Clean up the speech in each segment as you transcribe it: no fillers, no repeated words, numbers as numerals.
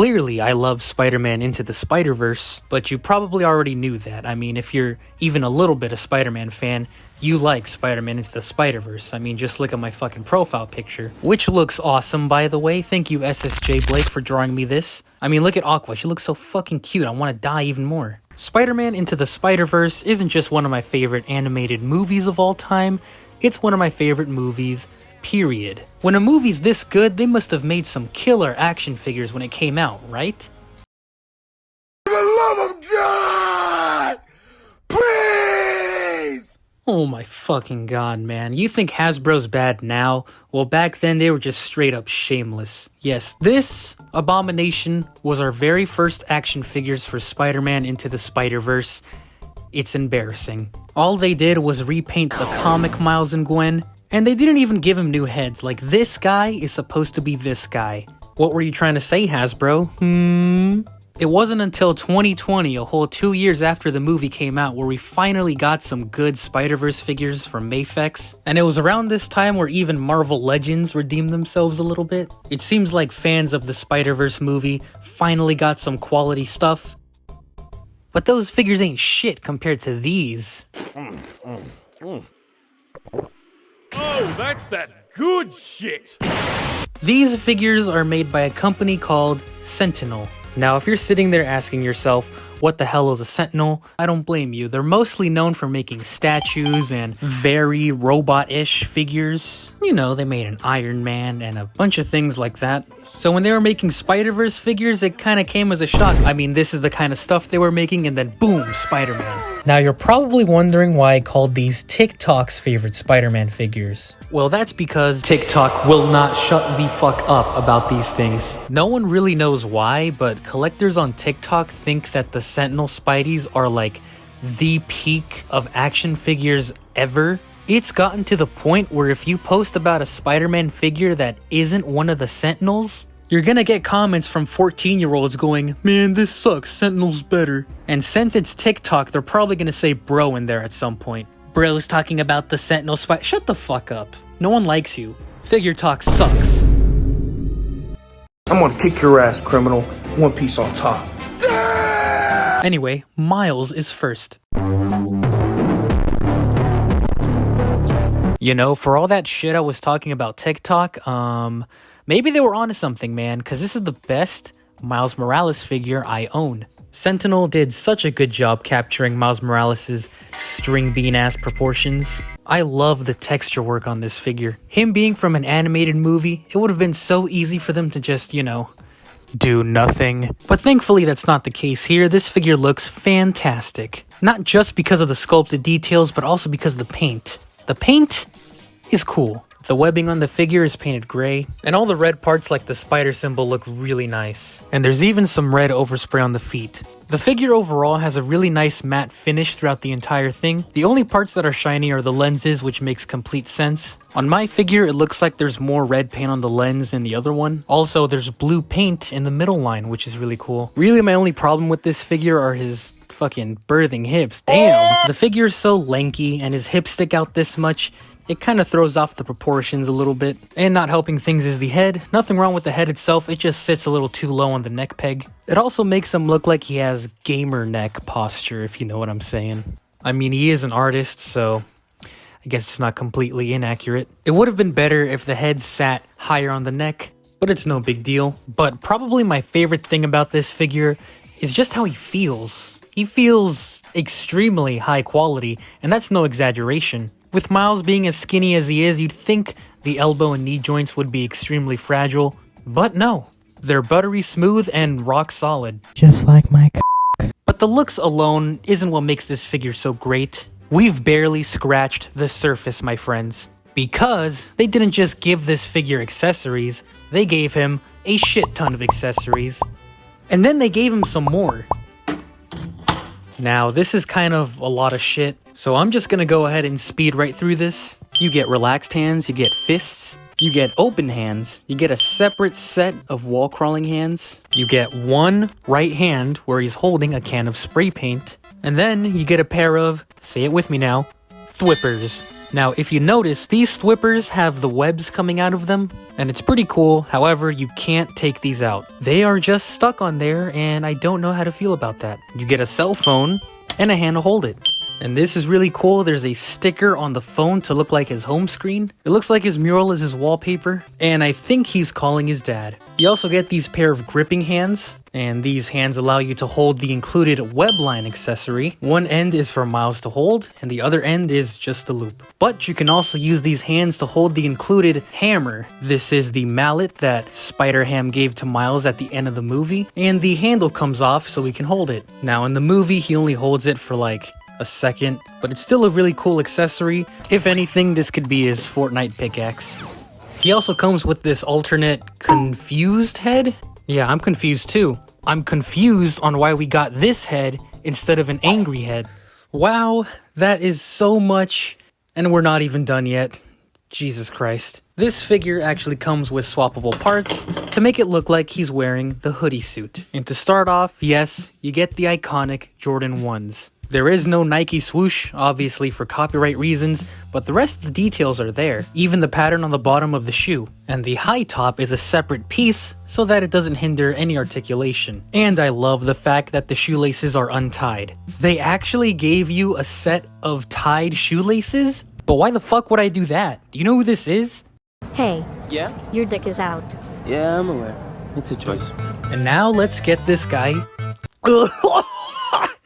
Clearly, I love Spider-Man Into the Spiderverse, but you probably already knew that. I mean, if you're even a little bit a Spider-Man fan, you like Spider-Man Into the Spiderverse. I mean, just look at my fucking profile picture, which looks awesome, by the way. Thank you, SSJ Blake, for drawing me this. I mean, look at Aqua. She looks so fucking cute. I want to die even more. Spider-Man Into the Spiderverse isn't just one of my favorite animated movies of all time. It's one of my favorite movies, period. When a movie's this good, they must have made some killer action figures when it came out, right? For the love of God! Please! Oh my fucking god, man. You think Hasbro's bad now? Well, back then they were just straight up shameless. Yes, this abomination was our very first action figures for Spider-Man Into the Spiderverse. It's embarrassing. All they did was repaint the comic Miles and Gwen, and they didn't even give him new heads. Like, this guy is supposed to be this guy. What were you trying to say, Hasbro? It wasn't until 2020, a whole 2 years after the movie came out, where we finally got some good Spider-Verse figures from Mafex. And it was around this time where even Marvel Legends redeemed themselves a little bit. It seems like fans of the Spider-Verse movie finally got some quality stuff. But those figures ain't shit compared to these. Oh, that's that good shit! These figures are made by a company called Sentinel. Now, if you're sitting there asking yourself, what the hell is a Sentinel? I don't blame you. They're mostly known for making statues and very robot-ish figures. You know, they made an Iron Man and a bunch of things like that. So when they were making Spider-Verse figures, it kind of came as a shock. I mean, this is the kind of stuff they were making, and then boom, Spider-Man. Now, you're probably wondering why I called these TikTok's favorite Spider-Man figures. Well, that's because TikTok will not shut the fuck up about these things. No one really knows why, but collectors on TikTok think that the Sentinel Spideys are like the peak of action figures ever. It's gotten to the point where if you post about a Spider-Man figure that isn't one of the Sentinels, you're gonna get comments from 14-year-olds going, man, this sucks, Sentinel's better. And since it's TikTok, they're probably gonna say bro in there at some point. Bro's talking about the Sentinel Spider. Shut the fuck up. No one likes you. Figure talk sucks. I'm gonna kick your ass, criminal. One piece on top. Anyway, Miles is first. You know, for all that shit I was talking about TikTok, maybe they were onto something, man, because this is the best Miles Morales figure I own. Sentinel did such a good job capturing Miles Morales' string bean ass proportions. I love the texture work on this figure. Him being from an animated movie, it would have been so easy for them to just, you know, do nothing. But thankfully that's not the case here. This figure looks fantastic. Not just because of the sculpted details, but also because of the paint. The paint is cool. The webbing on the figure is painted gray, and all the red parts like the spider symbol look really nice. And there's even some red overspray on the feet. The figure overall has a really nice matte finish throughout the entire thing. The only parts that are shiny are the lenses, which makes complete sense. On my figure, it looks like there's more red paint on the lens than the other one. Also, there's blue paint in the middle line, which is really cool. Really, my only problem with this figure are his fucking birthing hips. Damn! The figure is so lanky, and his hips stick out this much. It kind of throws off the proportions a little bit. And not helping things is the head. Nothing wrong with the head itself, it just sits a little too low on the neck peg. It also makes him look like he has gamer neck posture, if you know what I'm saying. I mean, he is an artist, so I guess it's not completely inaccurate. It would have been better if the head sat higher on the neck, but it's no big deal. But probably my favorite thing about this figure is just how he feels. He feels extremely high quality, and that's no exaggeration. With Miles being as skinny as he is, you'd think the elbow and knee joints would be extremely fragile, but no. They're buttery smooth and rock solid. Just like my But the looks alone isn't what makes this figure so great. We've barely scratched the surface, my friends. Because they didn't just give this figure accessories, they gave him a shit ton of accessories. And then they gave him some more. Now, this is kind of a lot of shit, so I'm just gonna go ahead and speed right through this. You get relaxed hands, you get fists, you get open hands, you get a separate set of wall crawling hands, you get one right hand where he's holding a can of spray paint, and then you get a pair of, say it with me now, thwippers. Now, if you notice, these Thwippers have the webs coming out of them, and it's pretty cool. However, you can't take these out. They are just stuck on there, and I don't know how to feel about that. You get a cell phone and a hand to hold it. And this is really cool. There's a sticker on the phone to look like his home screen. It looks like his mural is his wallpaper, and I think he's calling his dad. You also get these pair of gripping hands, and these hands allow you to hold the included webline accessory. One end is for Miles to hold, and the other end is just a loop. But you can also use these hands to hold the included hammer. This is the mallet that Spider-Ham gave to Miles at the end of the movie, and the handle comes off so we can hold it. Now in the movie, he only holds it for like a second, but it's still a really cool accessory. If anything, this could be his Fortnite pickaxe. He also comes with this alternate confused head. Yeah, I'm confused too. I'm confused on why we got this head instead of an angry head. Wow, that is so much, and we're not even done yet. Jesus Christ. This figure actually comes with swappable parts to make it look like he's wearing the hoodie suit. And to start off, yes, you get the iconic Jordan 1s. There is no Nike swoosh, obviously for copyright reasons, but the rest of the details are there, even the pattern on the bottom of the shoe. And the high top is a separate piece so that it doesn't hinder any articulation. And I love the fact that the shoelaces are untied. They actually gave you a set of tied shoelaces? But why the fuck would I do that? Do you know who this is? Hey. Yeah? Your dick is out. Yeah, I'm aware. It's a choice. And now let's get this guy...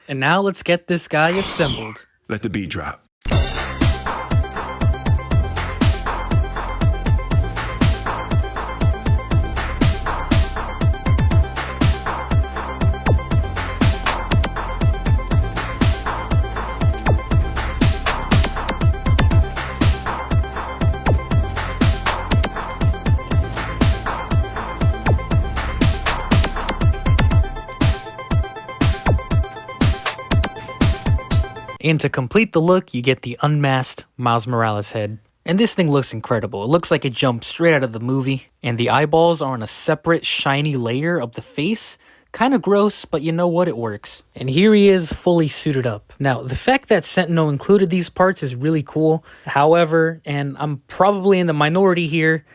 And now let's get this guy assembled. Let the beat drop. And to complete the look, you get the unmasked Miles Morales head. And this thing looks incredible. It looks like it jumped straight out of the movie. And the eyeballs are on a separate shiny layer of the face. Kind of gross, but you know what? It works. And here he is fully suited up. Now, the fact that Sentinel included these parts is really cool. However, and I'm probably in the minority here,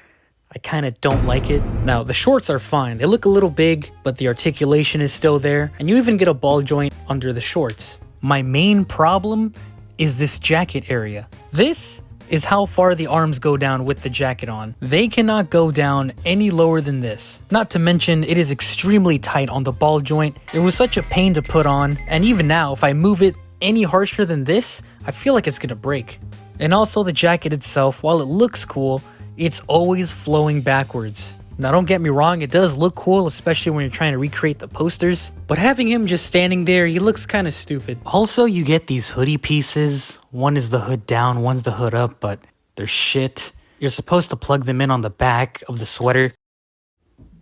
I kind of don't like it. Now, the shorts are fine. They look a little big, but the articulation is still there. And you even get a ball joint under the shorts. My main problem is this jacket area. This is how far the arms go down with the jacket on. They cannot go down any lower than this. Not to mention, it is extremely tight on the ball joint. It was such a pain to put on, and even now, if I move it any harsher than this, I feel like it's gonna break. And also the jacket itself, while it looks cool, it's always flowing backwards. Now don't get me wrong, it does look cool, especially when you're trying to recreate the posters, but having him just standing there, he looks kind of stupid. Also, you get these hoodie pieces. One is the hood down, one's the hood up, but they're shit. You're supposed to plug them in on the back of the sweater.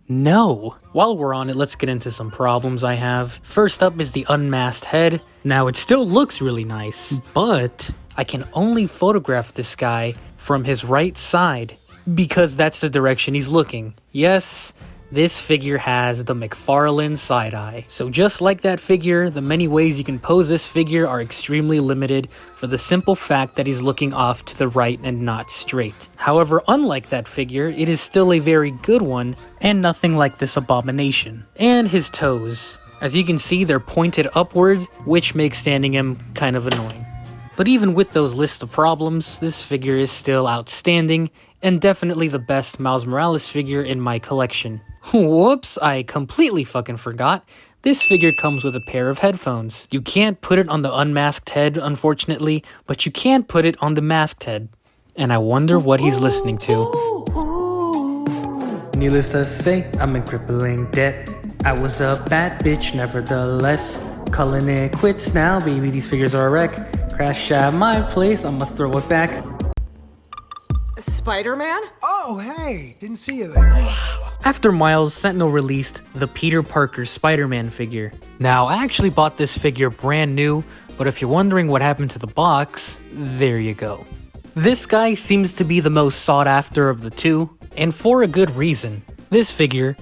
No. While we're on it, let's get into some problems I have. First up is the unmasked head. Now, it still looks really nice, but I can only photograph this guy from his right side, because that's the direction he's looking. Yes, this figure has the McFarlane side eye. So just like that figure, the many ways you can pose this figure are extremely limited for the simple fact that he's looking off to the right and not straight. However, unlike that figure, it is still a very good one and nothing like this abomination. And his toes. As you can see, they're pointed upward, which makes standing him kind of annoying. But even with those list of problems, this figure is still outstanding and definitely the best Miles Morales figure in my collection. Whoops, I completely fucking forgot. This figure comes with a pair of headphones. You can't put it on the unmasked head, unfortunately, but you can put it on the masked head. And I wonder what he's listening to. Needless to say, I'm in crippling debt. I was a bad bitch, nevertheless. Calling it quits now, baby, these figures are a wreck. Crash at my place, I'ma throw it back. Spider-Man? Oh, hey, didn't see you there. After Miles, Sentinel released the Peter Parker Spider-Man figure. Now, I actually bought this figure brand new, but if you're wondering what happened to the box, there you go. This guy seems to be the most sought after of the two, and for a good reason. This figure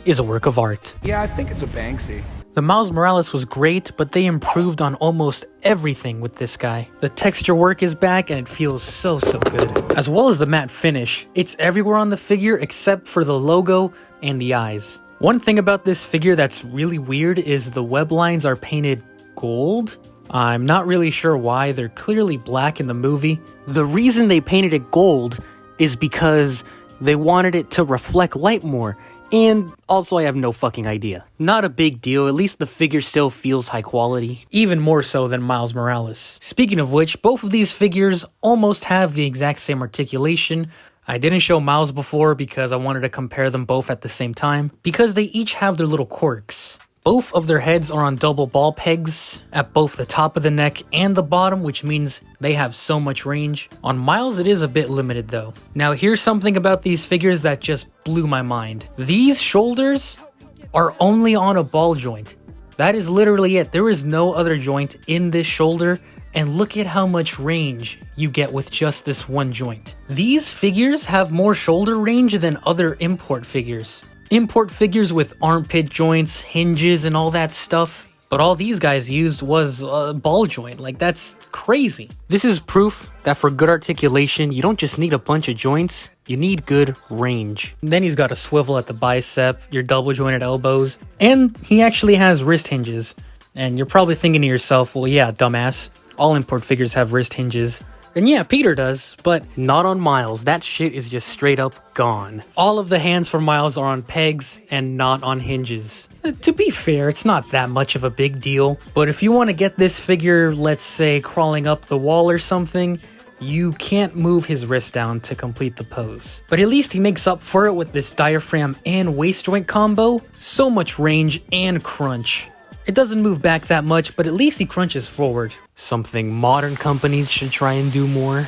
is a work of art. Yeah, I think it's a Banksy. The Miles Morales was great, but they improved on almost everything with this guy. The texture work is back and it feels so good. As well as the matte finish, it's everywhere on the figure except for the logo and the eyes. One thing about this figure that's really weird is the web lines are painted gold. I'm not really sure why, they're clearly black in the movie. The reason they painted it gold is because they wanted it to reflect light more. And also, I have no fucking idea. Not a big deal, at least the figure still feels high quality. Even more so than Miles Morales. Speaking of which, both of these figures almost have the exact same articulation. I didn't show Miles before because I wanted to compare them both at the same time, because they each have their little quirks. Both of their heads are on double ball pegs at both the top of the neck and the bottom, which means they have so much range. On Miles, it is a bit limited though. Now here's something about these figures that just blew my mind. These shoulders are only on a ball joint. That is literally it. There is no other joint in this shoulder, and look at how much range you get with just this one joint. These figures have more shoulder range than other import figures. Import figures with armpit joints, hinges, and all that stuff. But all these guys used was a ball joint. Like, that's crazy. This is proof that for good articulation, you don't just need a bunch of joints, you need good range. And then he's got a swivel at the bicep, your double jointed elbows, and he actually has wrist hinges. And you're probably thinking to yourself, well, yeah, dumbass, all import figures have wrist hinges. And yeah, Peter does, but not on Miles. That shit is just straight up gone. All of the hands for Miles are on pegs and not on hinges. To be fair, it's not that much of a big deal, but if you want to get this figure, let's say, crawling up the wall or something, you can't move his wrist down to complete the pose. But at least he makes up for it with this diaphragm and waist joint combo. So much range and crunch. It doesn't move back that much, but at least he crunches forward. Something modern companies should try and do more.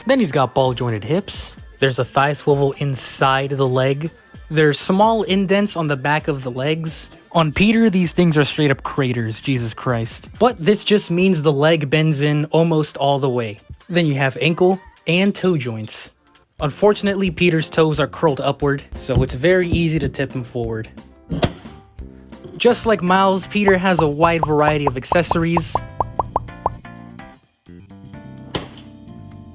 Then he's got ball jointed hips. There's a thigh swivel inside the leg. There's small indents on the back of the legs. On Peter, these things are straight up craters, Jesus Christ. But this just means the leg bends in almost all the way. Then you have ankle and toe joints. Unfortunately, Peter's toes are curled upward, so it's very easy to tip him forward. Just like Miles, Peter has a wide variety of accessories,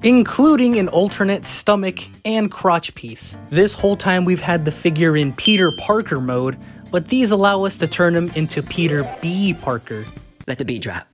including an alternate stomach and crotch piece. This whole time we've had the figure in Peter Parker mode, but these allow us to turn him into Peter B. Parker. Let the beat drop.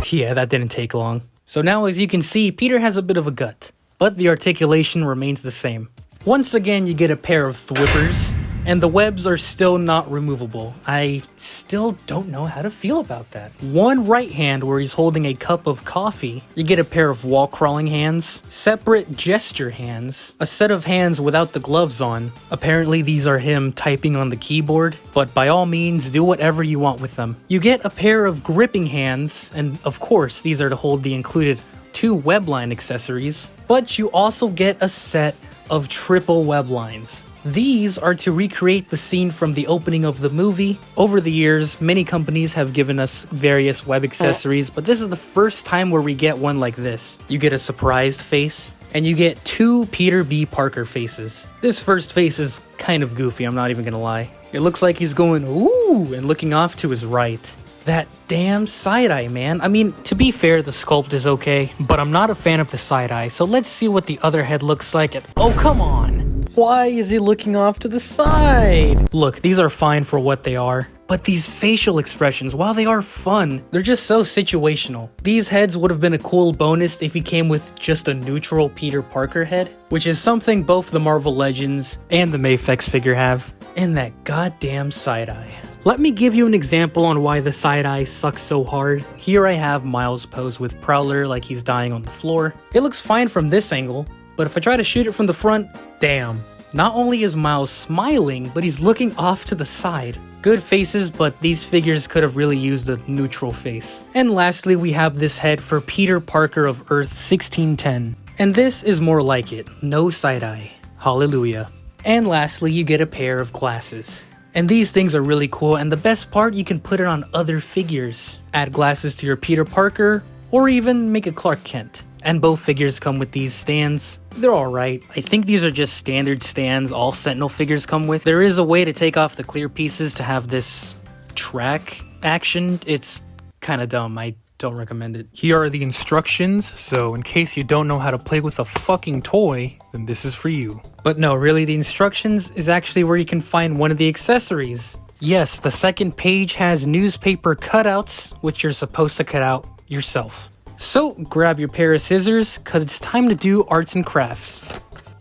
Yeah, that didn't take long. So now, as you can see, Peter has a bit of a gut, but the articulation remains the same. Once again, you get a pair of thwippers, and the webs are still not removable. I still don't know how to feel about that. One right hand where he's holding a cup of coffee. You get a pair of wall crawling hands, separate gesture hands, a set of hands without the gloves on. Apparently these are him typing on the keyboard, but by all means, do whatever you want with them. You get a pair of gripping hands, and of course, these are to hold the included 2 webline accessories, but you also get a set of triple web lines. These are to recreate the scene from the opening of the movie. Over the years, many companies have given us various web accessories, but this is the first time where we get one like this. You get a surprised face, and you get 2 Peter B. Parker faces. This first face is kind of goofy, I'm not even gonna lie. It looks like he's going, ooh, and looking off to his right. That damn side-eye, man. I mean, to be fair, the sculpt is okay, but I'm not a fan of the side-eye, so let's see what the other head looks like. Oh, come on! Why is he looking off to the side? Look, these are fine for what they are, but these facial expressions, while they are fun, they're just so situational. These heads would have been a cool bonus if he came with just a neutral Peter Parker head, which is something both the Marvel Legends and the Mafex figure have. And that goddamn side-eye. Let me give you an example on why the side-eye sucks so hard. Here I have Miles posed with Prowler like he's dying on the floor. It looks fine from this angle, but if I try to shoot it from the front, damn. Not only is Miles smiling, but he's looking off to the side. Good faces, but these figures could have really used a neutral face. And lastly, we have this head for Peter Parker of Earth 1610. And this is more like it. No side-eye. Hallelujah. And lastly, you get a pair of glasses. And these things are really cool, and the best part, you can put it on other figures. Add glasses to your Peter Parker, or even make a Clark Kent. And both figures come with these stands. They're alright. I think these are just standard stands all Sentinel figures come with. There is a way to take off the clear pieces to have this track action. It's kind of dumb. I don't recommend it. Here are the instructions, so in case you don't know how to play with a fucking toy, then this is for you. But no, really, the instructions is actually where you can find one of the accessories. Yes, the second page has newspaper cutouts, which you're supposed to cut out yourself. So grab your pair of scissors, cause it's time to do arts and crafts.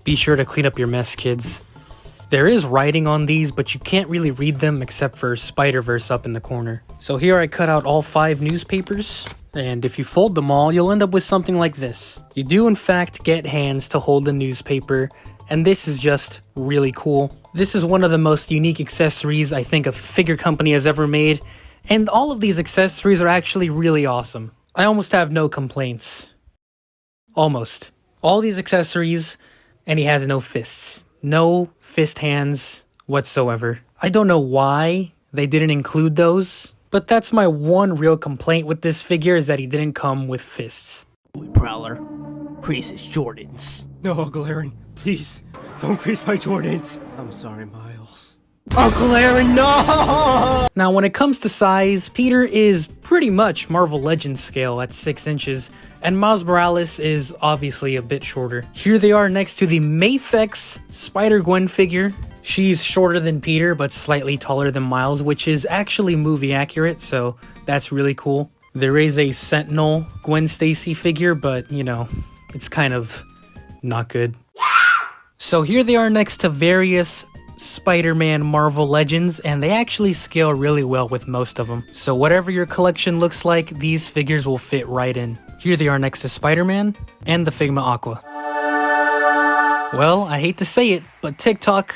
Be sure to clean up your mess, kids. There is writing on these, but you can't really read them except for Spiderverse up in the corner. So here I cut out all 5 newspapers, and if you fold them all, you'll end up with something like this. You do in fact get hands to hold the newspaper, and this is just really cool. This is one of the most unique accessories I think a figure company has ever made, and all of these accessories are actually really awesome. I almost have no complaints. Almost. All these accessories, and he has no fists. No fist hands whatsoever. I don't know why they didn't include those, but that's my one real complaint with this figure is that he didn't come with fists. Prowler, crease his Jordans. No, Uncle Aaron, please, don't crease my Jordans. I'm sorry, Miles. Uncle Aaron, no! Now, when it comes to size, Peter is pretty much Marvel Legends scale at 6 inches, and Miles Morales is obviously a bit shorter. Here they are next to the Mafex Spider-Gwen figure. She's shorter than Peter, but slightly taller than Miles, which is actually movie accurate, so that's really cool. There is a Sentinel Gwen Stacy figure, but, you know, it's kind of not good. So here they are next to various Spider-Man Marvel Legends, and they actually scale really well with most of them. So whatever your collection looks like, these figures will fit right in. Here they are next to Spider-Man and the Figma Aqua. Well, I hate to say it, but TikTok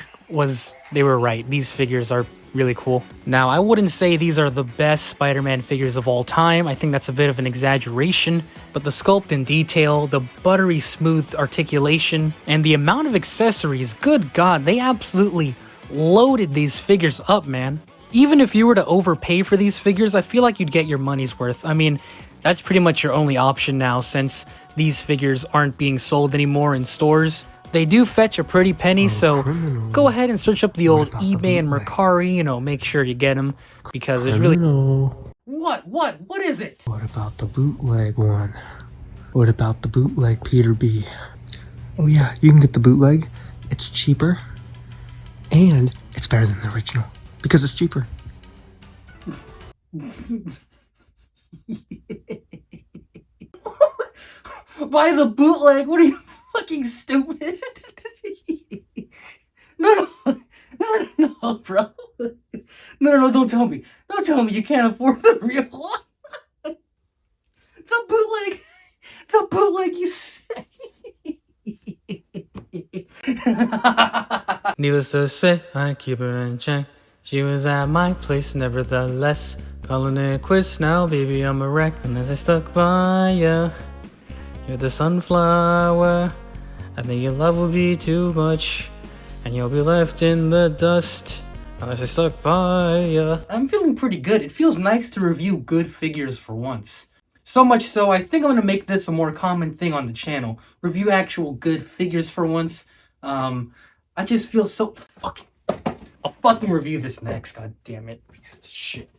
they were right. These figures are really cool. Now, I wouldn't say these are the best Spider-Man figures of all time. I think that's a bit of an exaggeration, but the sculpt and detail, the buttery smooth articulation, and the amount of accessories, good God, they absolutely loaded these figures up, man. Even if you were to overpay for these figures, I feel like you'd get your money's worth. I mean, that's pretty much your only option now since these figures aren't being sold anymore in stores. They do fetch a pretty penny, so go ahead and search up the old eBay and Mercari, you know, make sure you get them, because there's really... What is it? What about the bootleg one? What about the bootleg Peter B? Oh yeah, you can get the bootleg. It's cheaper, and it's better than the original, because it's cheaper. Buy the bootleg? What are you, fucking stupid? No, bro. No, don't tell me. Don't tell me you can't afford the real one. The bootleg you say. Needless to say, I keep her in check. She was at my place, nevertheless. Calling it quits now, baby, I'm a wreck. Unless I stuck by ya. You're the sunflower. I think your love will be too much, and you'll be left in the dust unless I stuck by ya. I'm feeling pretty good. It feels nice to review good figures for once. So much so, I think I'm gonna make this a more common thing on the channel. Review actual good figures for once. I just feel so fucking... I'll fucking review this next, god damn it. Piece of shit.